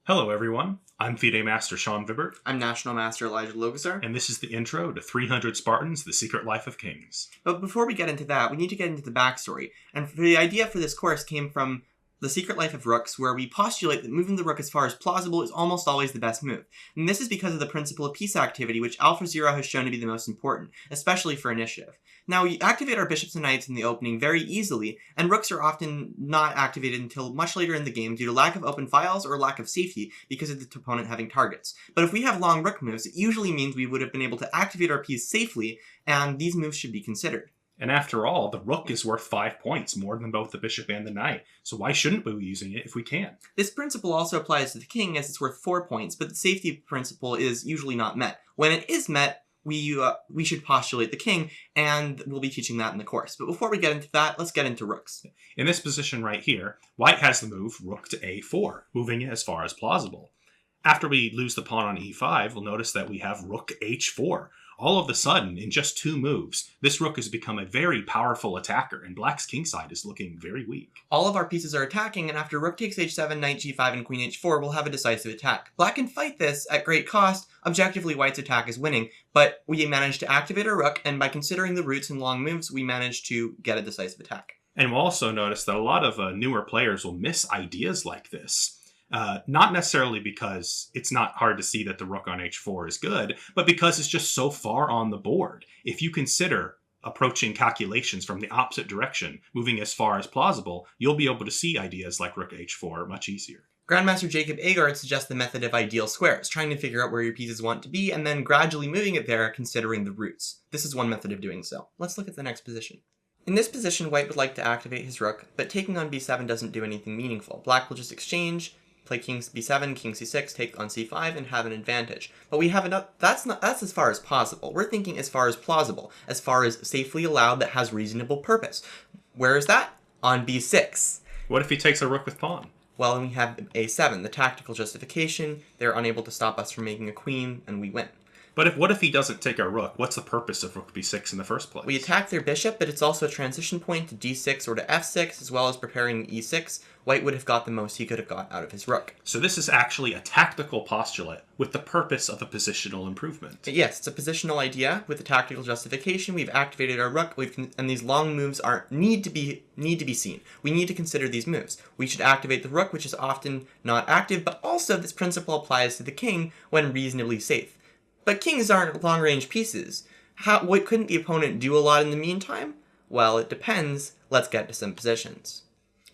Hello, everyone. I'm FIDE Master Sean Vibert, I'm National Master Elijah Logasar. and this is the intro to 300 Spartans, The Secret Life of Kings. But before we get into that, we need to get into the backstory. And the idea for this course came from The Secret Life of Rooks, where we postulate that moving the rook as far as plausible is almost always the best move. And this is because of the principle of piece activity, which AlphaZero has shown to be the most important, especially for initiative. Now, we activate our bishops and knights in the opening very easily, and rooks are often not activated until much later in the game due to lack of open files or lack of safety because of the opponent having targets. But if we have long rook moves, it usually means we would have been able to activate our piece safely, and these moves should be considered. And after all, the rook is worth 5 points, more than both the bishop and the knight, so why shouldn't we be using it if we can? This principle also applies to the king as it's worth 4 points, but the safety principle is usually not met. When it is met, we should postulate the king, and we'll be teaching that in the course. But before we get into that, let's get into rooks. In this position right here, white has the move rook to a4, moving it as far as plausible. After we lose the pawn on e5, we'll notice that we have rook h4. All of a sudden, in just 2 moves, this rook has become a very powerful attacker, and black's kingside is looking very weak. All of our pieces are attacking, and after rook takes h7, knight g5, and queen h4, we'll have a decisive attack. Black can fight this at great cost. Objectively, white's attack is winning, but we managed to activate our rook, and by considering the roots and long moves, we managed to get a decisive attack. And we'll also notice that a lot of newer players will miss ideas like this. Not necessarily because it's not hard to see that the rook on h4 is good, but because it's just so far on the board. If you consider approaching calculations from the opposite direction, moving as far as plausible, you'll be able to see ideas like rook h4 much easier. Grandmaster Jacob Agard suggests the method of ideal squares, trying to figure out where your pieces want to be and then gradually moving it there considering the roots. This is one method of doing so. Let's look at the next position. In this position, white would like to activate his rook, but taking on b7 doesn't do anything meaningful. Black will just exchange, play king b7, king c6, take on c5, and have an advantage. But we have enough. That's as far as possible. We're thinking as far as plausible, as far as safely allowed that has reasonable purpose. Where is that? On b6. What if he takes a rook with pawn? Well, then we have a7, the tactical justification. They're unable to stop us from making a queen, and we win. But what if he doesn't take a rook? What's the purpose of rook b6 in the first place? We attack their bishop, but it's also a transition point to d6 or to f6, as well as preparing e6. White would have got the most he could have got out of his rook. So this is actually a tactical postulate with the purpose of a positional improvement. Yes, it's a positional idea with a tactical justification. We've activated our rook, and these long moves need to be seen. We need to consider these moves. We should activate the rook, which is often not active, but also this principle applies to the king when reasonably safe. But kings aren't long-range pieces. What couldn't the opponent do a lot in the meantime? Well, it depends. Let's get to some positions.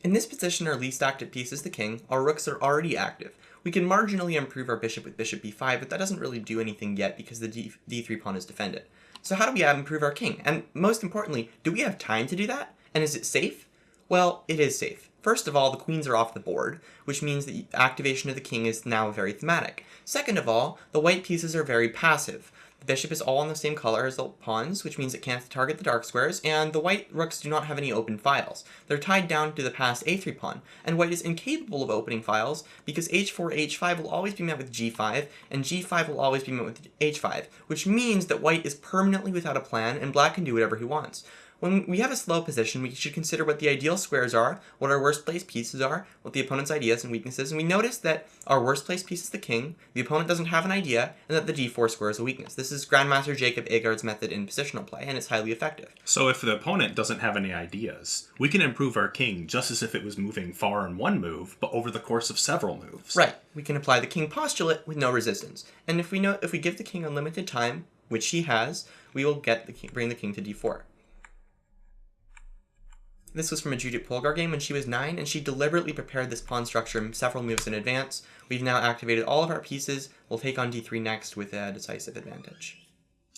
In this position, our least active piece is the king. Our rooks are already active. We can marginally improve our bishop with bishop b5, but that doesn't really do anything yet because the d3 pawn is defended. So how do we improve our king? And most importantly, do we have time to do that? And is it safe? Well, it is safe. First of all, the queens are off the board, which means the activation of the king is now very thematic. Second of all, the white pieces are very passive. The bishop is all in the same color as the pawns, which means it can't target the dark squares, and the white rooks do not have any open files. They're tied down to the passed a3 pawn, and white is incapable of opening files because h4, h5 will always be met with g5, and g5 will always be met with h5, which means that white is permanently without a plan, and black can do whatever he wants. When we have a slow position, we should consider what the ideal squares are, what our worst placed pieces are, what the opponent's ideas and weaknesses, and we notice that our worst placed piece is the king, the opponent doesn't have an idea, and that the d4 square is a weakness. This is Grandmaster Jacob Agard's method in positional play, and it's highly effective. So if the opponent doesn't have any ideas, we can improve our king just as if it was moving far in one move, but over the course of several moves. Right. We can apply the king postulate with no resistance. And if we give the king unlimited time, which he has, we will bring the king to d4. This was from a Judith Polgar game when she was 9, and she deliberately prepared this pawn structure several moves in advance. We've now activated all of our pieces. We'll take on d3 next with a decisive advantage.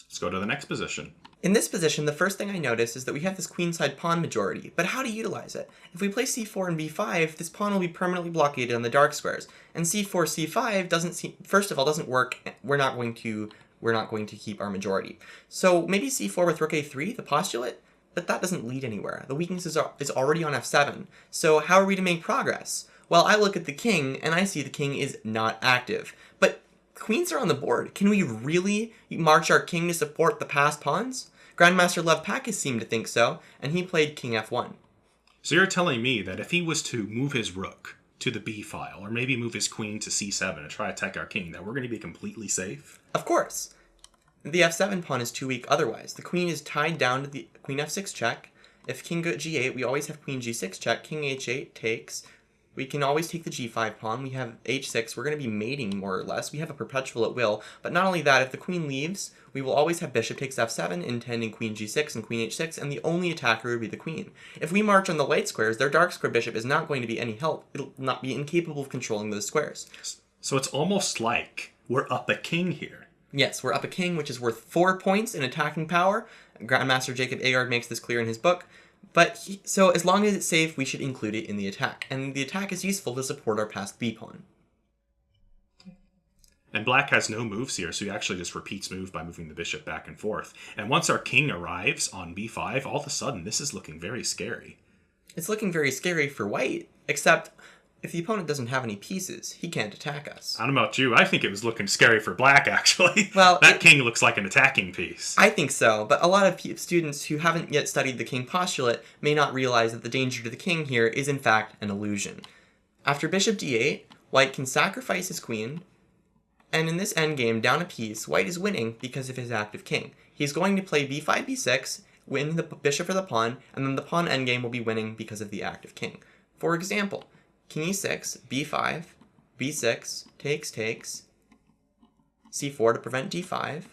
Let's go to the next position. In this position, the first thing I notice is that we have this queenside pawn majority, but how to utilize it? If we play c4 and b5, this pawn will be permanently blockaded on the dark squares, and c4, c5 doesn't work. We're not going to keep our majority. So maybe c4 with rook a3, the postulate? But that doesn't lead anywhere. The weakness is already on f7. So how are we to make progress? Well, I look at the king, and I see the king is not active. But queens are on the board. Can we really march our king to support the passed pawns? Grandmaster Lev Pakis seemed to think so, and he played king f1. So you're telling me that if he was to move his rook to the b file, or maybe move his queen to c7 and try to attack our king, that we're going to be completely safe? Of course. The f7 pawn is too weak otherwise. The queen is tied down to the queen f6 check. If king go g8, we always have queen g6 check. King h8 takes. We can always take the g5 pawn. We have h6. We're going to be mating, more or less. We have a perpetual at will. But not only that, if the queen leaves, we will always have bishop takes f7, intending queen g6 and queen h6, and the only attacker would be the queen. If we march on the light squares, their dark square bishop is not going to be any help. It'll not be incapable of controlling those squares. So it's almost like we're up a king here. Yes, we're up a king, which is worth 4 points in attacking power. Grandmaster Jacob Aagaard makes this clear in his book. So as long as it's safe, we should include it in the attack. And the attack is useful to support our passed b-pawn. And black has no moves here, so he actually just repeats move by moving the bishop back and forth. And once our king arrives on b5, all of a sudden, this is looking very scary. It's looking very scary for white, except if the opponent doesn't have any pieces, he can't attack us. I don't know about you, I think it was looking scary for black, actually. Well, that king looks like an attacking piece. I think so, but a lot of students who haven't yet studied the king postulate may not realize that the danger to the king here is in fact an illusion. After bishop d8, white can sacrifice his queen, and in this endgame, down a piece, white is winning because of his active king. He's going to play b5, b6, win the bishop for the pawn, and then the pawn endgame will be winning because of the active king. For example, king e6, b5, b6, takes, c4 to prevent d5,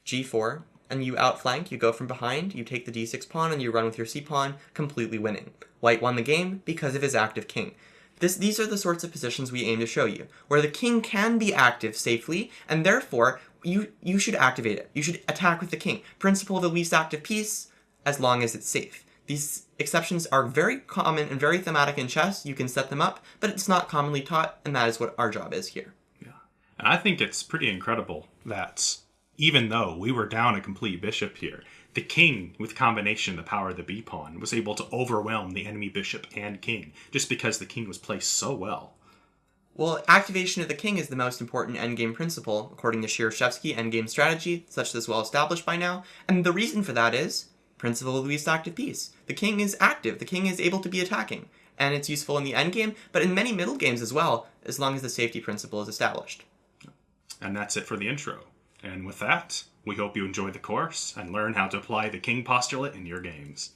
g4, and you outflank, you go from behind, you take the d6 pawn, and you run with your c pawn, completely winning. White won the game because of his active king. These are the sorts of positions we aim to show you, where the king can be active safely, and therefore, you should activate it. You should attack with the king. Principle of the least active piece, as long as it's safe. These exceptions are very common and very thematic in chess. You can set them up, but it's not commonly taught, and that is what our job is here. Yeah. And I think it's pretty incredible that even though we were down a complete bishop here, the king, with combination the power of the b-pawn, was able to overwhelm the enemy bishop and king, just because the king was placed so well. Well, activation of the king is the most important endgame principle, according to Shereshevsky endgame strategy, such as well established by now, and the reason for that is principle of the least active piece. The king is active, the king is able to be attacking, and it's useful in the endgame, but in many middle games as well, as long as the safety principle is established. And that's it for the intro. And with that, we hope you enjoy the course and learn how to apply the king postulate in your games.